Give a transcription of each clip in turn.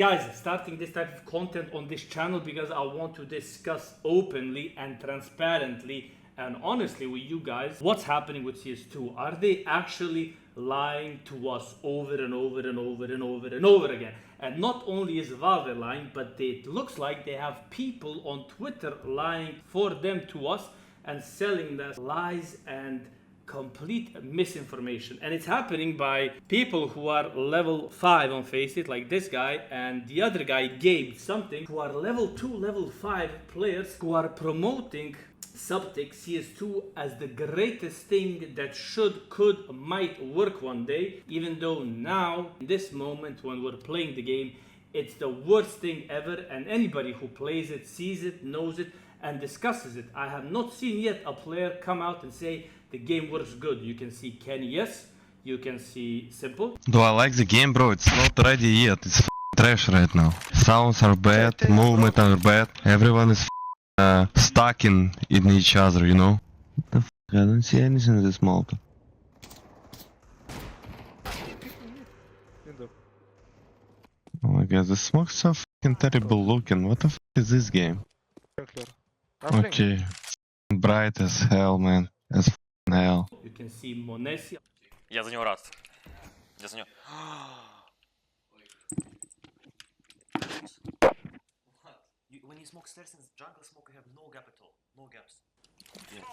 Guys, starting this type of content on this channel because I want to discuss openly and transparently and honestly with you guys what's happening with CS2. Are they actually lying to us over and over and over and over and over again? And not only is Valve lying, but it looks like they have people on Twitter lying for them to us and selling us lies and complete misinformation. And it's happening by people who are level 5 on Faceit, like this guy, and the other guy, Gabe something, who are level 2, level 5 players who are promoting Subtic CS2 as the greatest thing that should, could, might work one day, even though now, in this moment when we're playing the game, it's the worst thing ever, and anybody who plays it, sees it, knows it, and discusses it. I have not seen yet a player come out and say the game works good. You can see kennyS, you can see s1mple. Do I like the game, bro? It's not ready yet. It's trash right now. Sounds are bad, movement are bad. Everyone is stuck in each other, you know? What the f? I don't see anything in this map. Oh my god, the smoke's so fucking terrible looking. What the f is this game? Okay. Bright as hell, man. As f***ing hell. You can see m0nesy. Я за него рад. Я за него. When you smoke stairs and jungle smoke, you have no gap at all. No gaps. Yeah.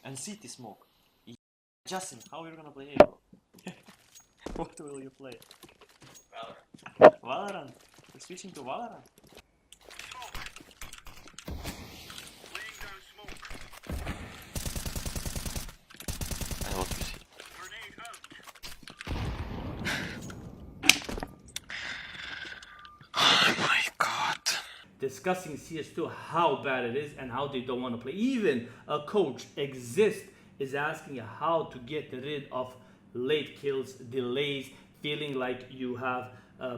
And city smoke. Justin, how are you gonna play A, bro? What will you play? Valorant. Valorant? You're switching to Valorant? I hope you see. Oh my god. Discussing CS2, how bad it is and how they don't want to play. Even a coach is asking how to get rid of late kills, delays, feeling like you have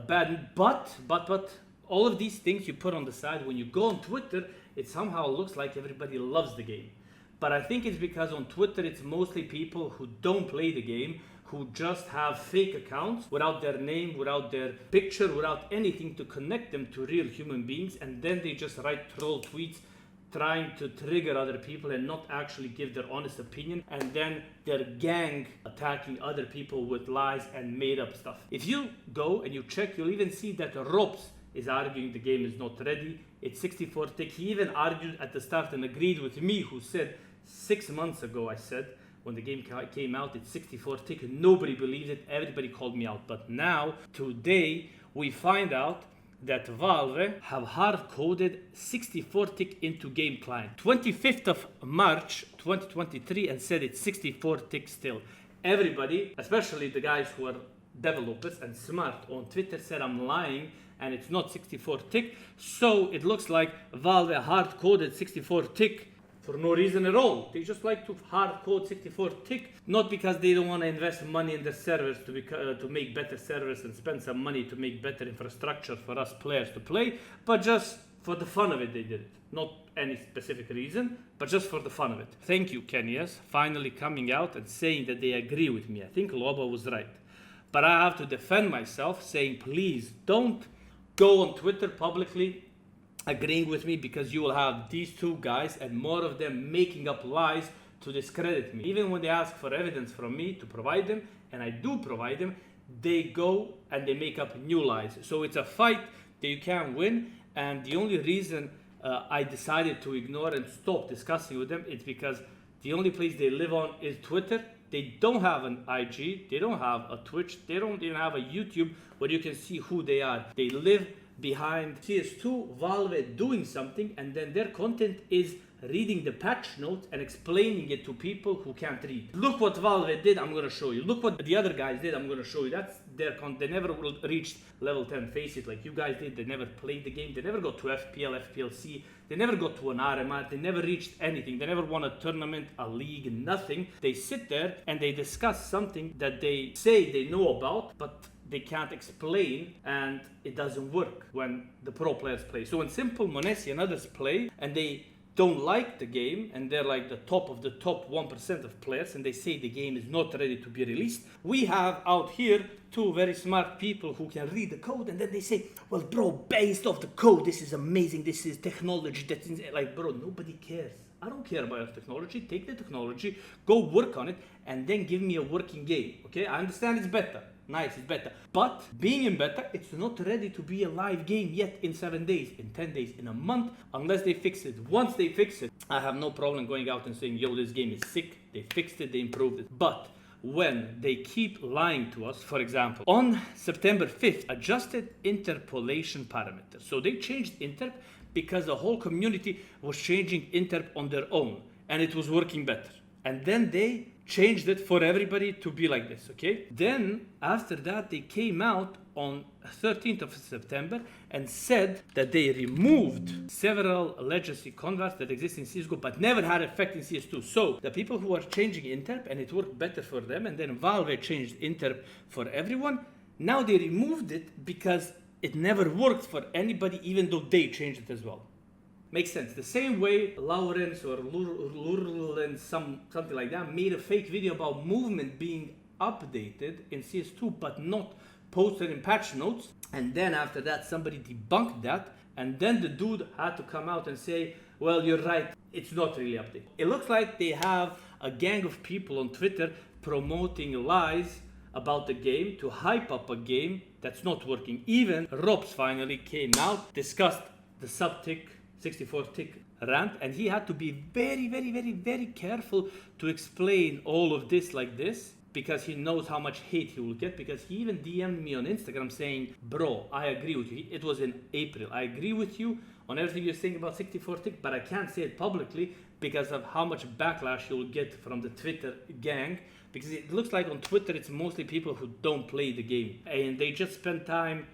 bad. But all of these things you put on the side. When you go on Twitter, it somehow looks like everybody loves the game. But I think it's because on Twitter it's mostly people who don't play the game, who just have fake accounts without their name, without their picture, without anything to connect them to real human beings, and then they just write troll tweets trying to trigger other people and not actually give their honest opinion, and then their gang attacking other people with lies and made up stuff. If you go and you check, you'll even see that ropz is arguing the game is not ready. It's 64 tick. He even argued at the start and agreed with me, who said 6 months ago, I said, when the game came out, it's 64 tick. Nobody believed it. Everybody called me out. But now, today, we find out that Valve have hard-coded 64 tick into game client. 25th of March 2023, and said it's 64 tick still. Everybody, especially the guys who are developers and smart on Twitter, said I'm lying and it's not 64 tick. So it looks like Valve hard-coded 64 tick for no reason at all. They just like to hard code 64 tick, not because they don't want to invest money in their servers to make better servers and spend some money to make better infrastructure for us players to play, but just for the fun of it they did it. Not any specific reason, but just for the fun of it. Thank you, kennyS, finally coming out and saying that they agree with me. I think Loba was right. But I have to defend myself, saying please don't go on Twitter publicly agreeing with me, because you will have these two guys and more of them making up lies to discredit me. Even when they ask for evidence from me to provide them, and I do provide them, they go and they make up new lies. So it's a fight that you can't win, and the only reason I decided to ignore and stop discussing with them is because the only place they live on is Twitter. They don't have an IG, they don't have a Twitch, they don't even have a YouTube where you can see who they are. They live behind CS2, Valve doing something, and then their content is reading the patch notes and explaining it to people who can't read. Look what Valve did, I'm gonna show you. Look what the other guys did, I'm gonna show you. That's their content. They never reached level 10 Faceit like you guys did. They never played the game. They never got to FPL, FPLC. They never got to an RMR. They never reached anything. They never won a tournament, a league, nothing. They sit there and they discuss something that they say they know about, but they can't explain, and it doesn't work when the pro players play. So when s1mple, m0nesy and others play and they don't like the game and they're like the top of the top 1% of players and they say the game is not ready to be released, we have out here two very smart people who can read the code and then they say, well bro, based off the code, this is amazing, this is technology, that's like, bro, nobody cares. I don't care about your technology. Take the technology, go work on it, and then give me a working game. Okay, I understand it's beta. Nice, it's beta. But being in beta, it's not ready to be a live game yet in 7 days, in 10 days, in a month, unless they fix it. Once they fix it, I have no problem going out and saying, yo, this game is sick. They fixed it, they improved it. But when they keep lying to us, for example, on September 5th, adjusted interpolation parameter. So they changed interp because the whole community was changing interp on their own and it was working better. And then they changed it for everybody to be like this, okay? Then after that, they came out on 13th of September and said that they removed several legacy converts that exist in CSGO but never had effect in CS2. So the people who are changing interp and it worked better for them, and then Valve changed interp for everyone, now they removed it because it never worked for anybody, even though they changed it as well. Makes sense. The same way Lawrence or Lurlen, something like that, made a fake video about movement being updated in CS2 but not posted in patch notes. And then after that, somebody debunked that. And then the dude had to come out and say, well, you're right, it's not really updated. It looks like they have a gang of people on Twitter promoting lies about the game to hype up a game that's not working. Even ropz finally came out, discussed the sub-tick, 64-tick rant, and he had to be very, very, very, very careful to explain all of this like this because he knows how much hate he will get, because he even DM'd me on Instagram saying, bro, I agree with you. It was in April. I agree with you on everything you're saying about 64-tick, but I can't say it publicly because of how much backlash you'll get from the Twitter gang. Because it looks like on Twitter, it's mostly people who don't play the game. And they just spend time,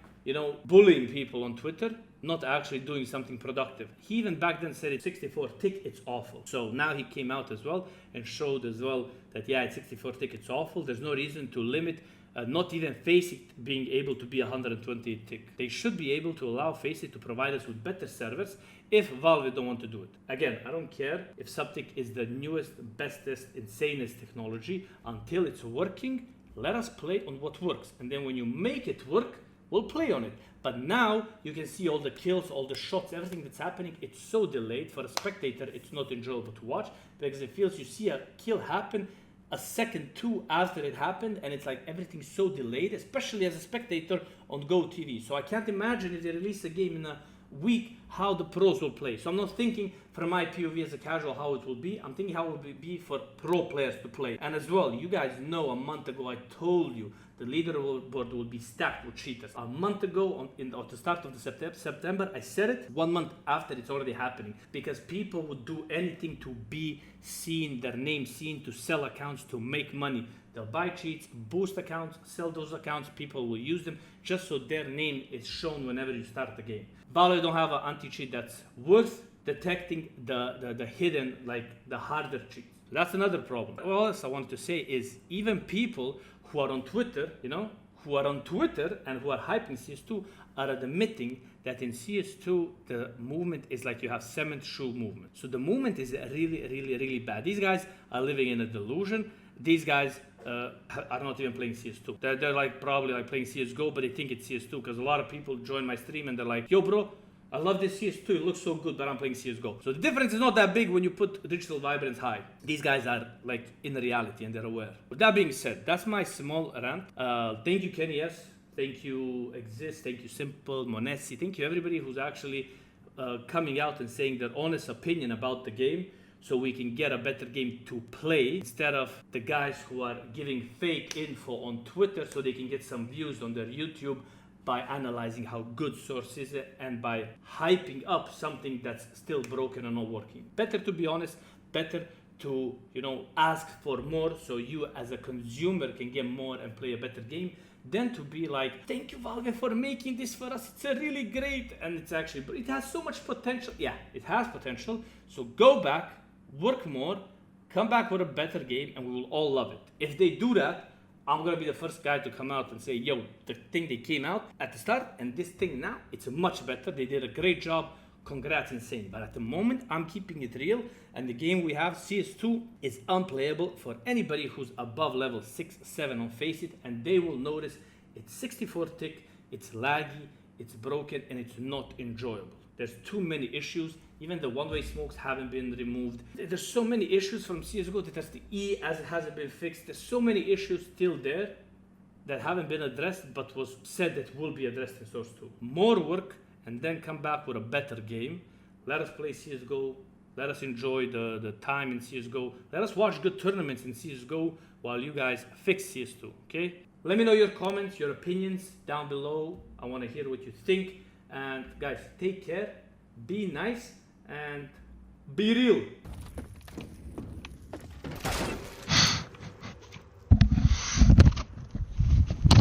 bullying people on Twitter, not actually doing something productive. He even back then said it's 64-tick, it's awful. So now he came out as well and showed as well that, yeah, it's 64-tick, it's awful. There's no reason to limit, not even Faceit being able to be 120-tick. They should be able to allow Faceit to provide us with better servers if Valve don't want to do it. Again, I don't care if sub-tick is the newest, bestest, insanest technology. Until it's working, let us play on what works. And then when you make it work, we'll play on it. But now you can see all the kills, all the shots, everything that's happening. It's so delayed. For a spectator, it's not enjoyable to watch because it feels you see a kill happen a second two after it happened, and it's like everything's so delayed, especially as a spectator on Go TV. So I can't imagine if they release a game in a week how the pros will play. So I'm not thinking from my POV as a casual how it will be. I'm thinking how it will be for pro players to play. And as well, you guys know a month ago I told you the leaderboard will be stacked with cheaters. A month ago, at the start of the September, I said it. 1 month after, it's already happening. Because people would do anything to be seen, their name seen, to sell accounts, to make money. They'll buy cheats, boost accounts, sell those accounts. People will use them just so their name is shown whenever you start the game. Valve don't have an anti-cheat that's worth detecting the hidden, like the harder cheats. That's another problem. What else I wanted to say is even people who are on Twitter, and who are hyping CS2 are admitting that in CS2 the movement is like you have cement shoe movement. So the movement is really, really, really bad. These guys are living in a delusion. These guys are not even playing CS2. They're like probably like playing CSGO, but they think it's CS2 because a lot of people join my stream and they're like, yo bro, I love this CS2, it looks so good, but I'm playing CSGO. So the difference is not that big when you put digital vibrance high. These guys are like in reality and they're aware. With that being said, that's my small rant. Thank you kennyS, thank you Exist, thank you s1mple, m0nesy, thank you everybody who's actually coming out and saying their honest opinion about the game so we can get a better game to play instead of the guys who are giving fake info on Twitter so they can get some views on their YouTube by analyzing how good source is and by hyping up something that's still broken and not working. Better to be honest, better to ask for more so you as a consumer can get more and play a better game than to be like, thank you Valve for making this for us, it's a really great, and it's actually, but it has so much potential. Yeah, it has potential, so go back, work more, come back with a better game, and we will all love it. If they do that, I'm gonna be the first guy to come out and say, yo, the thing they came out at the start and this thing now, it's much better. They did a great job congrats, insane. But at the moment, I'm keeping it real, and the game we have, CS2, is unplayable for anybody who's above level 6, 7 on Faceit, and they will notice it's 64 tick, it's laggy, it's broken, and it's not enjoyable. There's too many issues. Even the one-way smokes haven't been removed. There's so many issues from CSGO that has the E as it hasn't been fixed. There's so many issues still there that haven't been addressed, but was said that will be addressed in Source 2. More work, and then come back with a better game. Let us play CSGO. Let us enjoy the time in CSGO. Let us watch good tournaments in CSGO while you guys fix CS2, okay? Let me know your comments, your opinions down below. I want to hear what you think. And guys, take care, be nice, and be real.